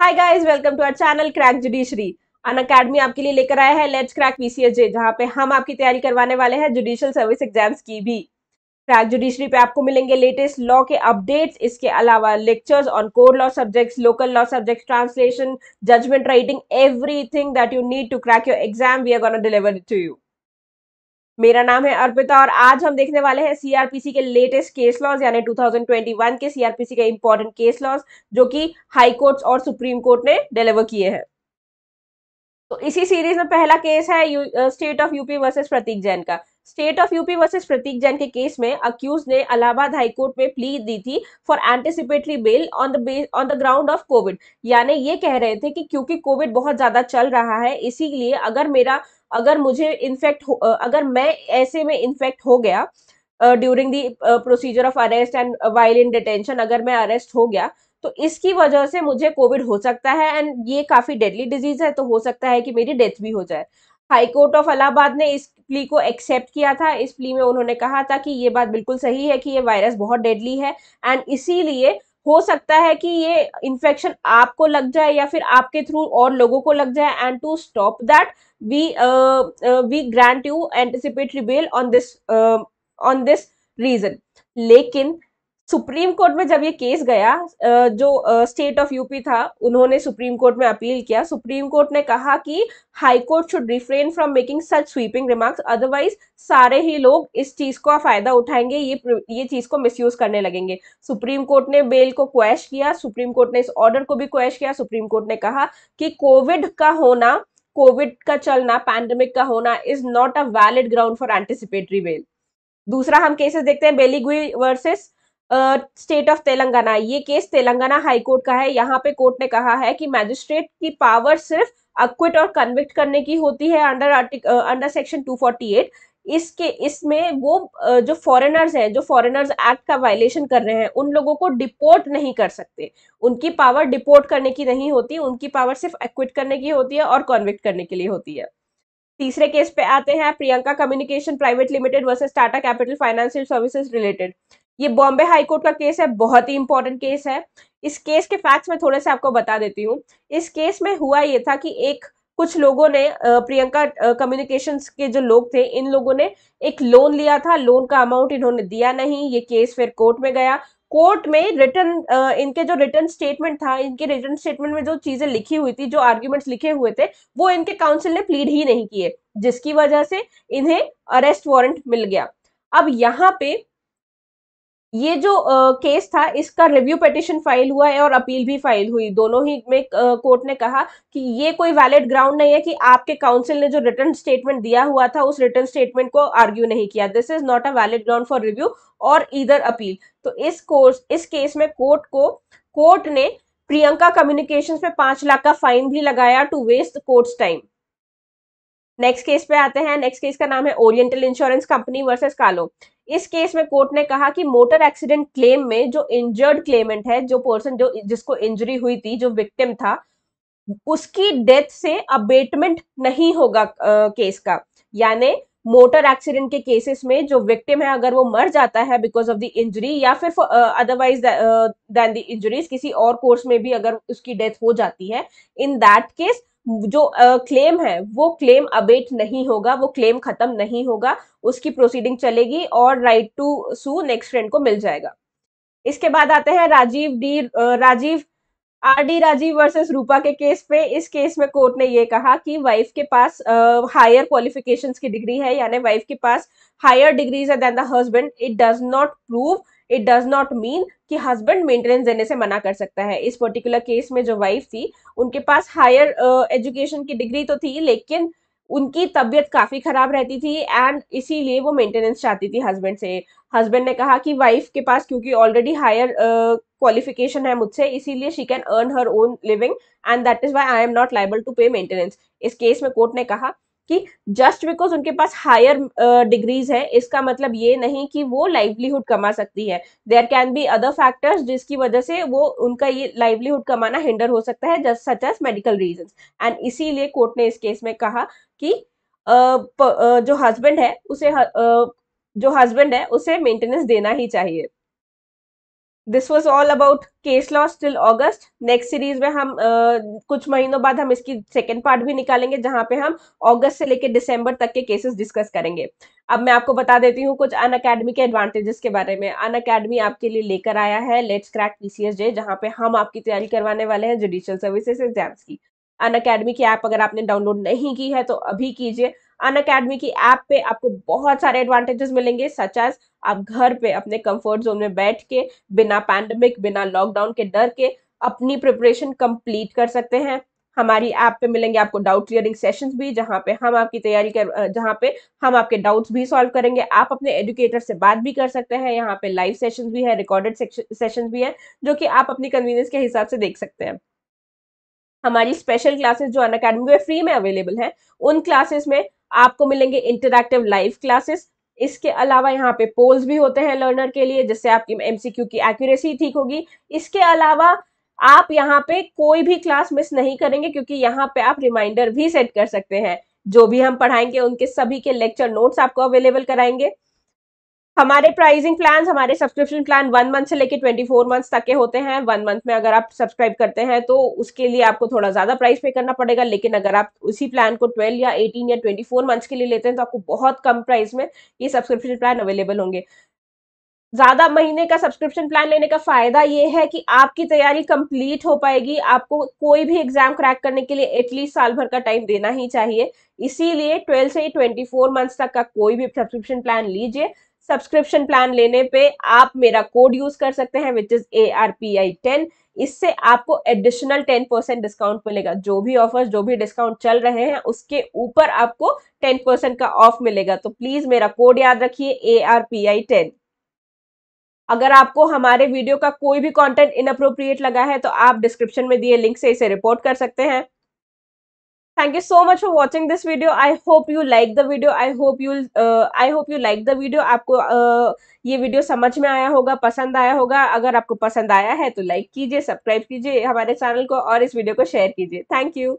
Hi guys, welcome to our channel crack judiciary. Unacademy आपके लिए लेकर आया है लेट्स क्रैक पीसीएसजे, जहां पे हम आपकी तैयारी करवाने वाले हैं जुडिशियल सर्विस एग्जाम्स की भी। क्रैक जुडिशरी पे आपको मिलेंगे लेटेस्ट लॉ के अपडेट्स, इसके अलावा lectures on core law subjects, local law subjects, translation, judgment writing, everything that you need to crack your exam we are gonna deliver it to you. मेरा नाम है अर्पिता और आज हम देखने वाले हैं सीआरपीसी के लेटेस्ट केस लॉज, यानी 2021 के सीआरपीसी के इंपॉर्टेंट केस लॉज जो कि हाई कोर्ट्स और सुप्रीम कोर्ट ने डिलीवर किए हैं। तो इसी सीरीज में पहला केस है स्टेट ऑफ यूपी वर्सेस प्रतीक जैन का। स्टेट ऑफ यूपी वर्सेस प्रतीक जैन के केस में अक्यूज ने इलाहाबाद हाई कोर्ट में प्ली दी थी for anticipatory bail on the ground of Covid. यानी ये कह रहे थे कि क्योंकि कोविड बहुत ज्यादा चल रहा है, इसीलिए अगर मैं ऐसे में इन्फेक्ट हो गया during the procedure of arrest and while in detention, अगर मैं अरेस्ट हो गया तो इसकी वजह से मुझे कोविड हो सकता है एंड ये काफी डेडली डिजीज है, तो हो सकता है कि मेरी डेथ भी हो जाए। हाई कोर्ट ऑफ इलाहाबाद ने इस प्ली को एक्सेप्ट किया था। इस प्ली में उन्होंने कहा था कि ये बात बिल्कुल सही है कि ये वायरस बहुत डेडली है एंड इसीलिए हो सकता है कि ये इन्फेक्शन आपको लग जाए या फिर आपके थ्रू और लोगों को लग जाए, and to stop that we grant you anticipatory bail on this reason. लेकिन सुप्रीम कोर्ट में जब ये केस गया, जो स्टेट ऑफ यूपी था, उन्होंने सुप्रीम कोर्ट में अपील किया। सुप्रीम कोर्ट ने कहा कि high court should refrain from making such sweeping remarks, otherwise सारे ही लोग इस चीज का फायदा उठाएंगे, ये चीज को मिसयूज करने लगेंगे। सुप्रीम कोर्ट ने बेल को क्वेश किया, सुप्रीम कोर्ट ने इस ऑर्डर को भी क्वेश किया। सुप्रीम कोर्ट ने कहा कि कोविड का चलना, पैंडेमिक का होना is not a valid ground for anticipatory bell. दूसरा हम केसेस देखते हैं, बेलीगुई वर्सेस स्टेट ऑफ तेलंगाना। ये केस तेलंगाना हाई कोर्ट का है। यहाँ पे कोर्ट ने कहा है कि मैजिस्ट्रेट की पावर सिर्फ अक्विट और कन्विक्ट करने की होती है अंडर सेक्शन 248। इसमें वो जो फॉरेनर्स हैं, जो फॉरेनर्स एक्ट का वायलेशन कर रहे हैं, उन लोगों को डिपोर्ट नहीं कर सकते। उनकी पावर डिपोर्ट करने की नहीं होती, उनकी पावर सिर्फ एक्विट करने की होती है और कन्विक्ट करने के लिए होती है। तीसरे केस पे आते हैं, Priyanka communication private limited versus Tata capital financial services related. ये बॉम्बे हाई कोर्ट का केस है, बहुत ही इंपॉर्टेंट केस है। इस केस के फैक्ट्स मैं थोड़े से आपको बता देती हूँ। इस केस में हुआ ये था कि कुछ लोगों ने प्रियंका कम्युनिकेशंस के जो लोग थे, इन लोगों ने एक लोन लिया था, लोन का अमाउंट इन्होंने दिया नहीं। ये केस फिर कोर्ट में गया। कोर्ट में इनके जो रिटर्न स्टेटमेंट था, इनके रिटर्न स्टेटमेंट में जो चीजें लिखी हुई थी, जो आर्ग्यूमेंट्स लिखे हुए थे, वो इनके काउंसिल ने प्लीड ही नहीं किए, जिसकी वजह से इन्हें अरेस्ट वारंट मिल गया। अब यहाँ पे ये जो केस था, इसका रिव्यू पिटिशन फाइल हुआ है और अपील भी फाइल हुई। दोनों ही में कोर्ट ने कहा कि ये कोई वैलिड ग्राउंड नहीं है कि आपके काउंसिल ने जो रिटर्न स्टेटमेंट दिया हुआ था, उस रिटर्न स्टेटमेंट को आर्ग्यू नहीं किया। This is not a valid ground for review और ईदर अपील। तो इस केस में कोर्ट ने प्रियंका कम्युनिकेशंस पे 5 लाख का फाइन भी लगाया to waste court's time. Next case पे आते हैं। नेक्स्ट केस का नाम है ओरिएंटल इंश्योरेंस कंपनी वर्सेस कालो। इस केस में कोर्ट ने कहा कि मोटर एक्सीडेंट क्लेम में जो इंजर्ड क्लेमेंट है, जो पर्सन जिसको इंजरी हुई थी, जो विक्टिम था, उसकी डेथ से अबेटमेंट नहीं होगा केस का। यानी मोटर एक्सीडेंट के केसेस में जो विक्टिम है, अगर वो मर जाता है बिकॉज ऑफ द इंजरी या फिर अदरवाइज देन द इंजरीज, किसी और कोर्स में भी अगर उसकी डेथ हो जाती है, इन दैट केस जो क्लेम है वो क्लेम अबेट नहीं होगा, वो क्लेम खत्म नहीं होगा, उसकी प्रोसीडिंग चलेगी और right to sue next friend को मिल जाएगा। इसके बाद आते हैं Rajeev R D Rajeev versus Rupa के केस पे। इस केस में कोर्ट ने ये कहा कि वाइफ के पास हायर क्वालिफिकेशंस की डिग्री है, यानी वाइफ के पास हायर डिग्रीज है than the husband. It does not mean कि हस्बैंड मेंटेनेंस देने से मना कर सकता है। इस पर्टिकुलर केस में जो वाइफ थी, उनके पास हायर एजुकेशन की डिग्री तो थी, लेकिन उनकी तबीयत काफी खराब रहती थी एंड इसीलिए वो मेंटेनेंस चाहती थी हस्बैंड से। हस्बैंड ने कहा कि वाइफ के पास क्योंकि ऑलरेडी हायर क्वालिफिकेशन है मुझसे, इसीलिए she can earn her own living and that is why I am not liable to pay maintenance. इस केस में कोर्ट ने कहा कि जस्ट बिकॉज उनके पास हायर डिग्रीज है, इसका मतलब ये नहीं कि वो लाइवलीहुड कमा सकती है। There can be other factors जिसकी वजह से वो उनका ये लाइवलीहुड कमाना हिंडर हो सकता है, just such as medical reasons. And इसीलिए कोर्ट ने इस केस में कहा कि जो हस्बैंड है उसे मेंटेनेंस देना ही चाहिए। This was all about case laws till August. Next series में हम कुछ महीनों बाद हम इसकी सेकेंड पार्ट भी निकालेंगे, जहां पे हम अगस्त से लेकर दिसंबर तक के केसेस डिस्कस करेंगे। अब मैं आपको बता देती हूँ कुछ अन अकेडमी के एडवांटेजेस के बारे में। अन अकेडमी आपके लिए लेकर आया है लेट्स क्रैक पीसीएस जे, जहां पे हम आपकी तैयारी करवाने वाले हैं जुडिशियल सर्विसेज एग्जाम्स की। अन अकेडमी की ऐप अगर आपने डाउनलोड नहीं की है तो अभी कीजिए। अन अकेडमी की ऐप पे आपको बहुत सारे एडवांटेजेस मिलेंगे, सच एज आप घर पे अपने कंफर्ट जोन में बैठ के बिना पैंडेमिक, बिना लॉकडाउन के डर के अपनी प्रिपरेशन कंप्लीट कर सकते हैं। हमारी ऐप पे मिलेंगे आपको डाउट क्लियरिंग सेशंस भी, जहां पे हम आपकी तैयारी कर जहां पे हम आपके डाउट्स भी सॉल्व करेंगे। आप अपने एजुकेटर से बात भी कर सकते हैं। यहाँ पे लाइव सेशंस भी है, रिकॉर्डेड सेशंस भी है, जो कि आप अपनी कन्वीनियंस के हिसाब से देख सकते हैं। हमारी स्पेशल क्लासेस जो अनअकैडमी में फ्री में अवेलेबल है, उन क्लासेस में आपको मिलेंगे इंटरैक्टिव लाइव क्लासेस। इसके अलावा यहाँ पे पोल्स भी होते हैं लर्नर के लिए, जिससे आपकी एमसीक्यू की एक्यूरेसी ठीक होगी। इसके अलावा आप यहाँ पे कोई भी क्लास मिस नहीं करेंगे, क्योंकि यहाँ पे आप रिमाइंडर भी सेट कर सकते हैं। जो भी हम पढ़ाएंगे उनके सभी के लेक्चर नोट्स आपको अवेलेबल कराएंगे। हमारे प्राइसिंग प्लान, हमारे सब्सक्रिप्शन प्लान 1 मंथ से लेके 24 मंथ्स तक के होते हैं। 1 मंथ में अगर आप सब्सक्राइब करते हैं तो उसके लिए आपको थोड़ा ज्यादा प्राइस पे करना पड़ेगा, लेकिन अगर आप उसी प्लान को 12 या 18 या 24 मंथ्स के लिए लेते हैं तो आपको बहुत कम प्राइस में ये सब्सक्रिप्शन प्लान अवेलेबल होंगे। ज्यादा महीने का सब्सक्रिप्शन प्लान लेने का फायदा ये है कि आपकी तैयारी कंप्लीट हो पाएगी। आपको कोई भी एग्जाम क्रैक करने के लिए एटलीस्ट साल भर का टाइम देना ही चाहिए। इसीलिए 12 से 24 मंथ्स तक का कोई भी सब्सक्रिप्शन प्लान लीजिए। सब्सक्रिप्शन प्लान लेने पे आप मेरा कोड यूज कर सकते हैं, विच इज ARPI10। इससे आपको एडिशनल 10% डिस्काउंट मिलेगा। जो भी ऑफर्स, जो भी डिस्काउंट चल रहे हैं, उसके ऊपर आपको 10% का ऑफ मिलेगा। तो प्लीज मेरा कोड याद रखिए, ARPI10। अगर आपको हमारे वीडियो का कोई भी कंटेंट इनअप्रोप्रिएट लगा है तो आप डिस्क्रिप्शन में दिए लिंक से इसे रिपोर्ट कर सकते हैं। Thank you so much for watching this video. I hope you like the video. I hope you like the video. आपको ये वीडियो समझ में आया होगा, पसंद आया होगा। अगर आपको पसंद आया है तो लाइक कीजिए, सब्सक्राइब कीजिए हमारे चैनल को और इस वीडियो को शेयर कीजिए। Thank you.